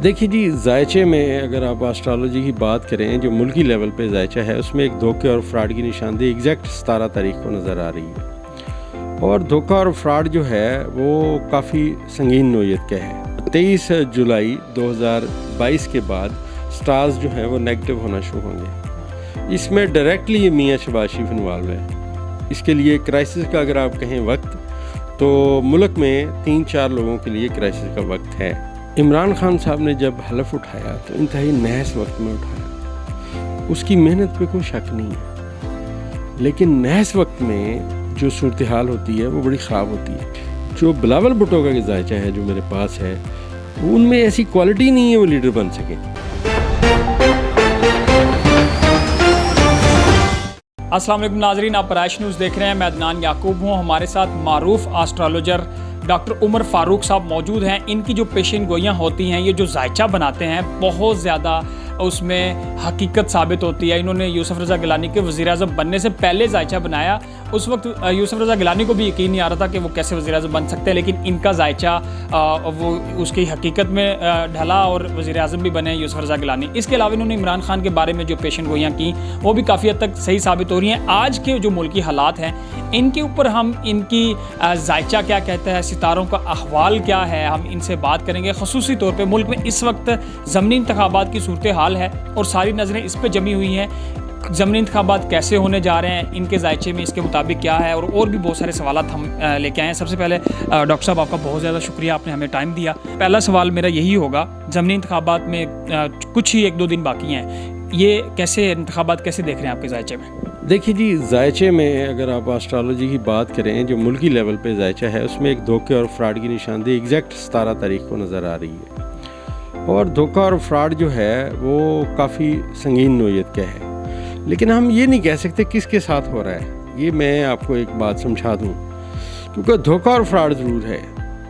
دیکھیے جی، ذائچے میں اگر آپ آسٹرالوجی کی بات کریں، جو ملکی لیول پہ ذائچہ ہے اس میں ایک دھوکے اور فراڈ کی نشاندہی ایگزیکٹ 17 تاریخ کو نظر آ رہی ہے، اور دھوکہ اور فراڈ جو ہے وہ کافی سنگین نوعیت کا ہے۔ 23 جولائی 2022 کے بعد سٹارز جو ہیں وہ نیگیٹو ہونا شروع ہوں گے۔ اس میں ڈائریکٹلی میاں شہباز شریف انوالو ہے۔ اس کے لیے کرائسس کا اگر آپ کہیں وقت، تو ملک میں 3-4 لوگوں کے لیے کرائسس کا وقت ہے۔ عمران خان صاحب نے جب حلف اٹھایا تو انتہائی نحس وقت میں اٹھایا، اس کی محنت پہ کوئی شک نہیں ہے، لیکن نحس وقت میں جو صورتحال ہوتی ہے وہ بڑی خراب ہوتی ہے۔ جو بلاول بھٹو کا ذائچہ ہے جو میرے پاس ہے، ان میں ایسی کوالٹی نہیں ہے وہ لیڈر بن سکے۔ السلام علیکم ناظرین، آپ پرائش نیوز دیکھ رہے ہیں۔ میں عدنان یعقوب ہوں، ہمارے ساتھ معروف آسٹرالوجر ڈاکٹر عمر فاروق صاحب موجود ہیں۔ ان کی جو پیشین گوئیاں ہوتی ہیں، یہ جو ذائچہ بناتے ہیں بہت زیادہ اس میں حقیقت ثابت ہوتی ہے۔ انہوں نے یوسف رضا گیلانی کے وزیر اعظم بننے سے پہلے ذائچہ بنایا، اس وقت یوسف رضا گیلانی کو بھی یقین نہیں آ رہا تھا کہ وہ کیسے وزیر اعظم بن سکتے ہیں، لیکن ان کا ذائچہ وہ اس کی حقیقت میں ڈھلا اور وزیر اعظم بھی بنے یوسف رضا گیلانی۔ اس کے علاوہ انہوں نے عمران خان کے بارے میں جو پیشین گوئیاں کی وہ بھی کافی حد تک صحیح ثابت ہو رہی ہیں۔ آج کے جو ملکی حالات ہیں ان کے اوپر ہم ان کی ذائچہ کیا کہتا ہے، ستاروں کا احوال کیا ہے، ہم ان سے بات کریں گے۔ خصوصی طور پہ ملک میں اس وقت ضمنی انتخابات کی صورتحال ہے اور ساری نظریں اس پہ جمی ہوئی ہیں۔ ضمنی انتخابات کیسے ہونے جا رہے ہیں، ان کے ذائچے میں اس کے مطابق کیا ہے، اور بھی بہت سارے سوالات ہم لے کے آئے ہیں۔ سب سے پہلے ڈاکٹر صاحب آپ کا بہت زیادہ شکریہ، آپ نے ہمیں ٹائم دیا۔ پہلا سوال میرا یہی ہوگا، ضمنی انتخابات میں کچھ ہی 1-2 دن باقی ہیں، یہ کیسے انتخابات کیسے دیکھ رہے ہیں آپ کے ذائچے میں؟ دیکھیے جی، ذائچے میں اگر آپ آسٹرالوجی کی بات کریں، جو ملکی لیول پہ ذائچہ ہے اس میں ایک دھوکے اور فراڈ کی نشاندہی ایگزیکٹ 17 تاریخ کو نظر آ رہی ہے، اور دھوکہ اور فراڈ جو ہے وہ کافی سنگین نوعیت کا ہے، لیکن ہم یہ نہیں کہہ سکتے کس کے ساتھ ہو رہا ہے۔ یہ میں آپ کو ایک بات سمجھا دوں، کیونکہ دھوکہ اور فراڈ ضرور ہے،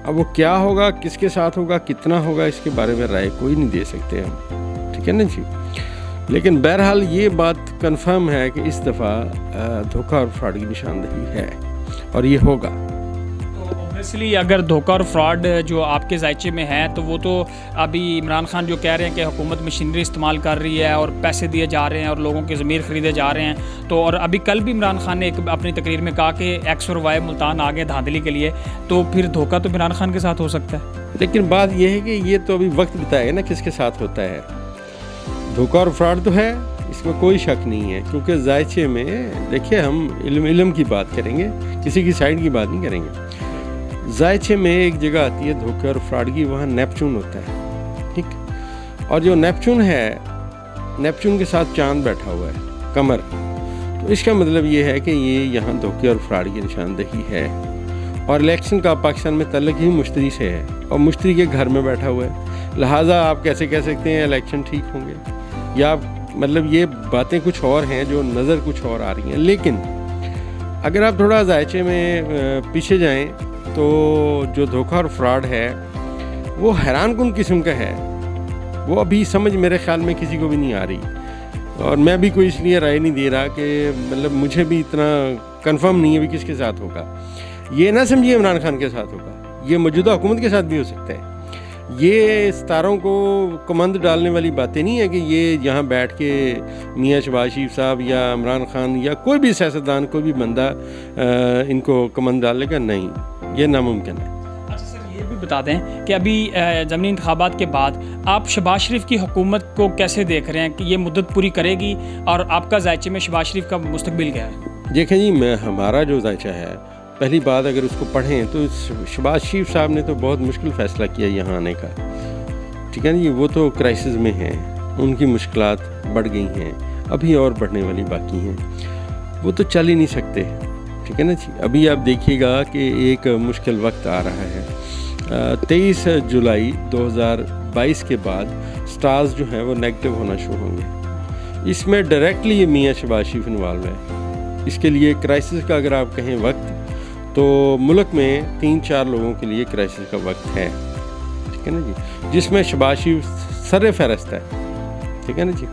اب وہ کیا ہوگا، کس کے ساتھ ہوگا، کتنا ہوگا، اس کے بارے میں رائے کوئی نہیں دے سکتے ہم، ٹھیک ہے نا جی۔ لیکن بہرحال یہ بات کنفرم ہے کہ اس دفعہ دھوکہ اور فراڈ کی نشاندہی ہے اور یہ ہوگا۔ اوبویسلی اگر دھوکہ اور فراڈ جو آپ کے ذائچے میں ہے تو وہ تو ابھی عمران خان جو کہہ رہے ہیں کہ حکومت مشینری استعمال کر رہی ہے اور پیسے دیے جا رہے ہیں اور لوگوں کے ضمیر خریدے جا رہے ہیں، تو اور ابھی کل بھی عمران خان نے ایک اپنی تقریر میں کہا کہ ایکس اور وائی ملتان آگے دھاندلی کے لیے، تو پھر دھوکہ تو عمران خان کے ساتھ ہو سکتا ہے۔ لیکن بات یہ ہے کہ یہ تو ابھی وقت بتائے گا نا کس کے ساتھ ہوتا ہے۔ دھوکہ اور فراڈ تو ہے، اس میں کوئی شک نہیں ہے، کیونکہ ذائچے میں دیکھیے ہم علم کی بات کریں گے، کسی کی سائڈ کی بات نہیں کریں گے۔ ذائچے میں ایک جگہ آتی ہے دھوکہ اور فراڈ کی، وہاں نیپچون ہوتا ہے، ٹھیک، اور جو نیپچون ہے، نیپچون کے ساتھ چاند بیٹھا ہوا ہے، قمر، تو اس کا مطلب یہ ہے کہ یہ یہاں دھوکے اور فراڈ کی نشاندہی ہے، اور الیکشن کا پاکستان میں تعلق ہی مشتری سے ہے، اور مشتری کے گھر میں بیٹھا ہوا ہے، لہٰذا آپ کیسے کہہ سکتے ہیں الیکشن ٹھیک ہوں گے، یا مطلب یہ باتیں کچھ اور ہیں جو نظر کچھ اور آ رہی ہیں۔ لیکن اگر آپ تھوڑا ذائچے میں پیچھے جائیں تو جو دھوکہ اور فراڈ ہے وہ حیران کن قسم کا ہے، وہ ابھی سمجھ میرے خیال میں کسی کو بھی نہیں آ رہی، اور میں بھی کوئی اس لیے رائے نہیں دے رہا کہ مطلب مجھے بھی اتنا کنفرم نہیں ہے بھی کس کے ساتھ ہوگا۔ یہ نہ سمجھیے عمران خان کے ساتھ ہوگا، یہ موجودہ حکومت کے ساتھ بھی ہو سکتا ہے۔ یہ ستاروں کو کمند ڈالنے والی باتیں نہیں ہے کہ یہ یہاں بیٹھ کے میاں شہباز شریف صاحب یا عمران خان یا کوئی بھی سیاستدان، کوئی بھی بندہ ان کو کمند ڈالے گا، نہیں، یہ ناممکن ہے۔ اچھا سر، یہ بھی بتا دیں کہ ابھی ضمنی انتخابات کے بعد آپ شہباز شریف کی حکومت کو کیسے دیکھ رہے ہیں کہ یہ مدت پوری کرے گی، اور آپ کا ذائچے میں شہباز شریف کا مستقبل کیا ہے؟ دیکھیں جی، ہمارا جو ذائچہ ہے، پہلی بات اگر اس کو پڑھیں تو شہباز شریف صاحب نے تو بہت مشکل فیصلہ کیا یہاں آنے کا، ٹھیک ہے نا جی، وہ تو کرائسس میں ہیں، ان کی مشکلات بڑھ گئی ہیں، ابھی اور بڑھنے والی باقی ہیں، وہ تو چل ہی نہیں سکتے، ٹھیک ہے نا جی۔ ابھی آپ دیکھیے گا کہ ایک مشکل وقت آ رہا ہے، 23 جولائی 2022 کے بعد سٹارز جو ہیں وہ نیگیٹو ہونا شروع ہوں گے۔ اس میں ڈائریکٹلی میاں شہباز شریف انوالو ہے۔ اس کے لیے کرائسس کا اگر آپ کہیں وقت، تو ملک میں 3-4 لوگوں کے لیے کرائسس کا وقت ہے، ٹھیک ہے نا جی، جس میں شہباز شریف سر فہرست ہے، ٹھیک ہے نا جی۔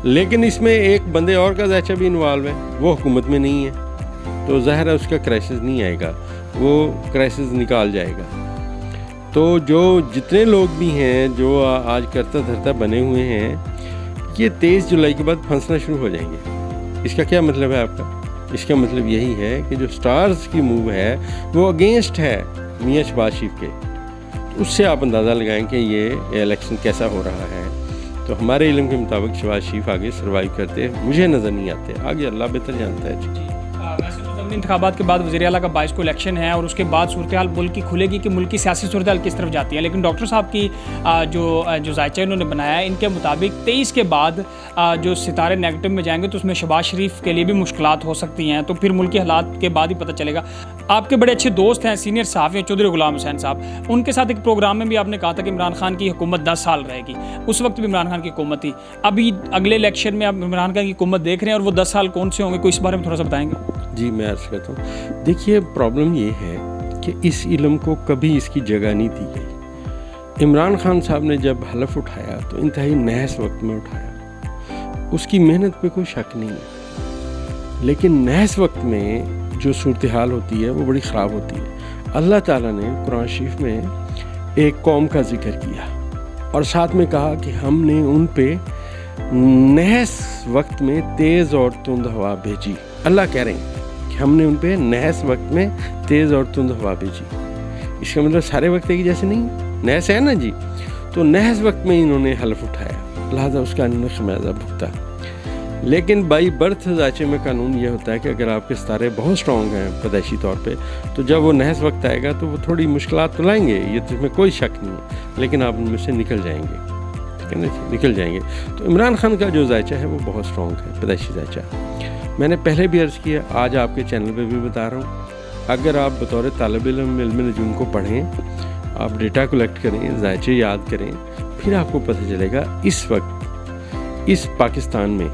لیکن اس میں ایک بندے اور کا ذائچہ بھی انوالو ہے، وہ حکومت میں نہیں ہے، تو ظاہر ہے اس کا کرائسس نہیں آئے گا، وہ کرائسس نکال جائے گا۔ تو جو جتنے لوگ بھی ہیں جو آج کرتا دھرتا بنے ہوئے ہیں یہ 23 جولائی کے بعد پھنسنا شروع ہو جائیں گے. اس کا کیا مطلب ہے آپ کا؟ اس کا مطلب یہی ہے کہ جو سٹارز کی موو ہے وہ اگینسٹ ہے میاں شہباز شریف کے. اس سے آپ اندازہ لگائیں کہ یہ الیکشن کیسا ہو رہا ہے. تو ہمارے علم کے مطابق شہباز شریف آگے سروائیو کرتے مجھے نظر نہیں آتے, آگے اللہ بہتر جانتا ہے. ویسے تو ضمنی انتخابات کے بعد وزیر اعلیٰ کا 22 کو الیکشن ہے اور اس کے بعد صورتحال ملک کی کھلے گی کہ ملک کی سیاسی صورتحال کس طرف جاتی ہے. لیکن ڈاکٹر صاحب کی جو ذائچہ انہوں نے بنایا ہے ان کے مطابق 23 کے بعد جو ستارے نیگیٹو میں جائیں گے تو اس میں شہباز شریف کے لیے بھی مشکلات ہو سکتی ہیں. تو پھر ملکی حالات کے بعد ہی پتہ چلے گا. آپ کے بڑے اچھے دوست ہیں, سینئر صحافی ہیں چودھری غلام حسین صاحب, ان کے ساتھ ایک پروگرام میں بھی آپ نے کہا تھا کہ عمران خان کی حکومت 10 سال رہے گی. اس وقت بھی عمران خان کی حکومت تھی. ابھی اگلے الیکشن میں آپ عمران خان کی حکومت دیکھ رہے ہیں اور وہ 10 سال کون سے ہوں گے, کوئی اس بارے میں تھوڑا سا بتائیں گے؟ جی میں عرض کرتا ہوں. دیکھیے پرابلم یہ ہے کہ اس علم کو کبھی اس کی جگہ نہیں دی گئی. عمران خان صاحب نے جب حلف اٹھایا تو انتہائی نحس وقت میں اٹھایا, اس کی محنت پہ کوئی شک نہیں ہے, لیکن نحس وقت میں جو صورتحال ہوتی ہے وہ بڑی خراب ہوتی ہے. اللہ تعالیٰ نے قرآن شریف میں ایک قوم کا ذکر کیا اور ساتھ میں کہا کہ ہم نے ان پہ نحس وقت میں تیز اور تند ہوا بھیجی. اللہ کہہ رہے ہیں کہ ہم نے ان پہ نحس وقت میں تیز اور تند ہوا بھیجی. اس کا مطلب سارے وقت ایک جیسے نہیں, نحس ہے نا جی. تو نحس وقت میں انہوں نے حلف اٹھایا, لہٰذا اس کا انہوں نے خمیازہ بھگتا. لیکن بائی برتھ ذائچے میں قانون یہ ہوتا ہے کہ اگر آپ کے ستارے بہت اسٹرانگ ہیں پیدائشی طور پہ تو جب وہ نحس وقت آئے گا تو وہ تھوڑی مشکلات تو لائیں گے, یہ تو اس میں کوئی شک نہیں ہے, لیکن آپ ان میں سے نکل جائیں گے. ٹھیک ہے نا جی, نکل جائیں گے. تو عمران خان کا جو ذائچہ ہے وہ بہت اسٹرانگ ہے پیدائشی ذائچہ. میں نے پہلے بھی عرض کیا, آج آپ کے چینل پہ بھی بتا رہا ہوں, اگر آپ بطور طالب علم علم نجوم کو پڑھیں, آپ ڈیٹا کلیکٹ کریں, ذائچے یاد کریں, پھر آپ کو پتہ چلے گا اس وقت اس پاکستان میں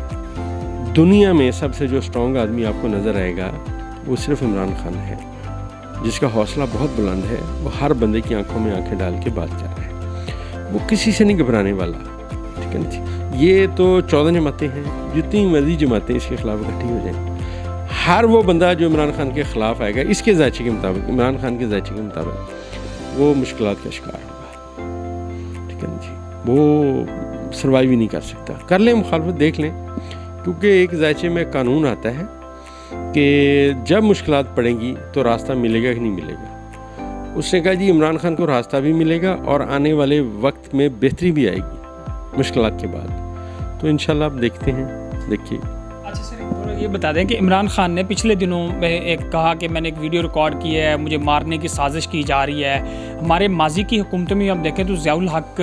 دنیا میں سب سے جو اسٹرانگ آدمی آپ کو نظر آئے گا وہ صرف عمران خان ہے, جس کا حوصلہ بہت بلند ہے. وہ ہر بندے کی آنکھوں میں آنکھیں ڈال کے بات کر رہا ہے, وہ کسی سے نہیں گھبرانے والا. ٹھیک ہے نا جی. یہ تو 14 جماعتیں ہیں, جتنی مرضی جماعتیں اس کے خلاف اکٹھی ہو جائیں, ہر وہ بندہ جو عمران خان کے خلاف آئے گا اس کے ذائچے کے مطابق, عمران خان کے ذائچے کے مطابق, وہ مشکلات کا شکار ہوگا. ٹھیک ہے نا جی. وہ سروائیو ہی نہیں کر سکتا. کر لیں مخالفت, دیکھ لیں, کیونکہ ایک ذائچے میں قانون آتا ہے کہ جب مشکلات پڑیں گی تو راستہ ملے گا کہ نہیں ملے گا. اس نے کہا جی عمران خان کو راستہ بھی ملے گا اور آنے والے وقت میں بہتری بھی آئے گی مشکلات کے بعد. تو انشاءاللہ آپ دیکھتے ہیں, دیکھیے. اچھا سر, یہ بتا دیں کہ عمران خان نے پچھلے دنوں میں ایک کہا کہ میں نے ایک ویڈیو ریکارڈ کی ہے, مجھے مارنے کی سازش کی جا رہی ہے. ہمارے ماضی کی حکومتوں میں ہم دیکھیں تو ضیاء الحق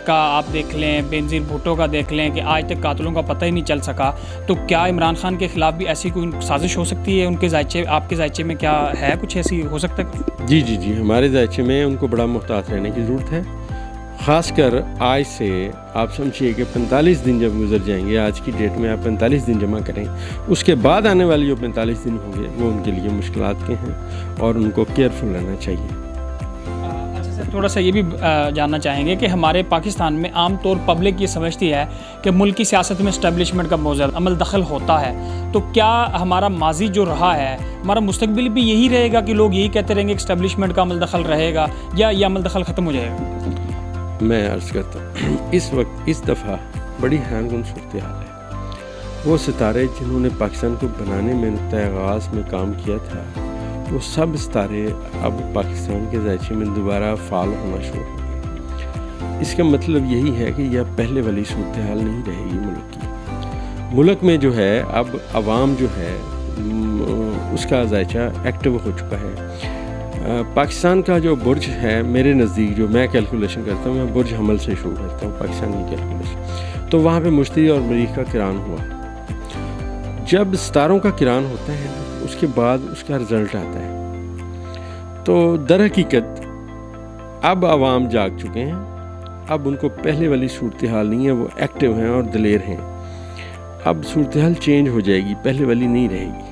کا آپ دیکھ لیں, بینظیر بھٹو کا دیکھ لیں کہ آج تک قاتلوں کا پتہ ہی نہیں چل سکا. تو کیا عمران خان کے خلاف بھی ایسی کوئی سازش ہو سکتی ہے؟ ان کے ذائچے, آپ کے ذائچے میں کیا ہے, کچھ ایسی ہو سکتا ہے؟ جی جی جی, ہمارے ذائچے میں ان کو بڑا محتاط رہنے کی ضرورت ہے. خاص کر آج سے آپ سمجھیے کہ 45 دن جب گزر جائیں گے, آج کی ڈیٹ میں آپ 45 دن جمع کریں, اس کے بعد آنے والی جو 45 دن ہوں گے وہ ان کے لیے مشکلات کے ہیں اور ان کو کیئرفل رہنا چاہیے. اچھا سر, تھوڑا سا یہ بھی جاننا چاہیں گے کہ ہمارے پاکستان میں عام طور پبلک یہ سمجھتی ہے کہ ملکی سیاست میں اسٹیبلشمنٹ کا بہت زیادہ عمل دخل ہوتا ہے. تو کیا ہمارا ماضی جو رہا ہے, ہمارا مستقبل بھی یہی رہے گا کہ لوگ یہی کہتے رہیں گے کہ اسٹیبلشمنٹ کا عمل دخل رہے گا, یا یہ عمل دخل ختم ہو جائے گا؟ میں عرض کرتا ہوں, اس وقت اس دفعہ بڑی حیران کن صورتحال ہے. وہ ستارے جنہوں نے پاکستان کو بنانے میں نقطۂ آغاز میں کام کیا تھا, وہ سب ستارے اب پاکستان کے ذائچے میں دوبارہ فعال ہونا شروع ہو گئے. اس کا مطلب یہی ہے کہ یہ پہلے والی صورتحال نہیں رہے گی ملک کی. ملک میں جو ہے اب عوام جو ہے اس کا ذائچہ ایکٹیو ہو چکا ہے. پاکستان کا جو برج ہے میرے نزدیک, جو میں کیلکولیشن کرتا ہوں, میں برج حمل سے شروع کرتا ہوں پاکستان کی کیلکولیشن. تو وہاں پہ مشتری اور مریخ کا کران ہوا. جب ستاروں کا کران ہوتا ہے اس کے بعد اس کا رزلٹ آتا ہے. تو در حقیقت اب عوام جاگ چکے ہیں, اب ان کو پہلے والی صورتحال نہیں ہے, وہ ایکٹیو ہیں اور دلیر ہیں. اب صورتحال چینج ہو جائے گی, پہلے والی نہیں رہے گی.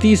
30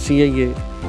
CIA,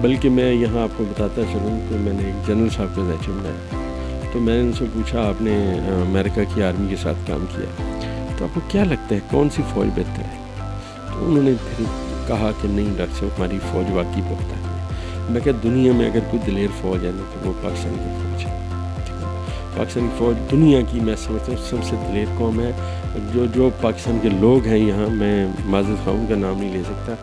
بلکہ میں یہاں آپ کو بتاتا چلوں کہ میں نے ایک جنرل صاحب کا زائچہ بنایا, تو میں نے ان سے پوچھا آپ نے امریکہ کی آرمی کے ساتھ کام کیا, تو آپ کو کیا لگتا ہے کون سی فوج بہتر ہے؟ تو انہوں نے پھر کہا کہ نہیں ڈاکٹر صاحب ہماری فوج واقعی بہت ہے. میں کہ دنیا میں اگر کوئی دلیر فوج ہے نا تو وہ پاکستان کی فوج ہے. پاکستان کی فوج دنیا کی میں سمجھتا ہوں سب سے دلیر قوم ہے. جو پاکستان کے لوگ ہیں یہاں, میں معذرت خواہ ان کا نام نہیں لے سکتا,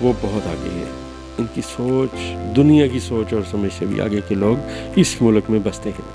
وہ بہت آگے ہیں. ان کی سوچ, دنیا کی سوچ اور سمجھ سے بھی آگے کے لوگ اس ملک میں بستے ہیں.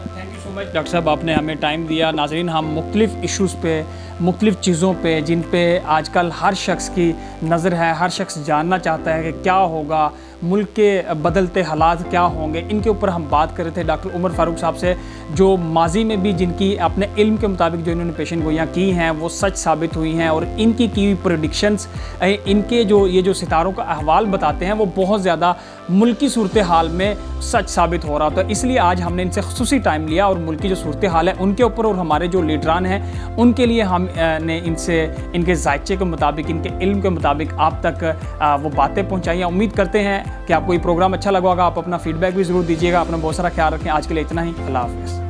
Thank you so much doctor صاحب, آپ نے ہمیں ٹائم دیا. ناظرین, ہم مختلف ایشوز پہ, مختلف چیزوں پہ جن پہ آج کل ہر شخص کی نظر ہے, ہر شخص جاننا چاہتا ہے کہ کیا ہوگا, ملک کے بدلتے حالات کیا ہوں گے, ان کے اوپر ہم بات کر رہے تھے ڈاکٹر عمر فاروق صاحب سے, جو ماضی میں بھی جن کی اپنے علم کے مطابق جو انہوں نے پیشن گوئیاں کی ہیں وہ سچ ثابت ہوئی ہیں, اور ان کی ہوئی پریڈکشنز, ان کے یہ جو ستاروں کا احوال بتاتے ہیں وہ بہت زیادہ ملکی صورتحال میں سچ ثابت ہو رہا. تو اس لیے آج ہم نے ان سے خصوصی ٹائم لیا اور ملکی جو صورتحال ہے ان کے اوپر اور ہمارے جو لیڈران ہیں ان کے لیے ہم نے ان سے ان کے ذائچے کے مطابق, ان کے علم کے مطابق آپ تک وہ باتیں پہنچائی ہیں. امید کرتے ہیں کہ آپ کو یہ پروگرام اچھا لگا ہوگا. آپ اپنا فیڈ بیک بھی ضرور دیجیے گا. اپنا بہت سارا خیال رکھیں. آج کے لیے اتنا ہی. اللہ حافظ.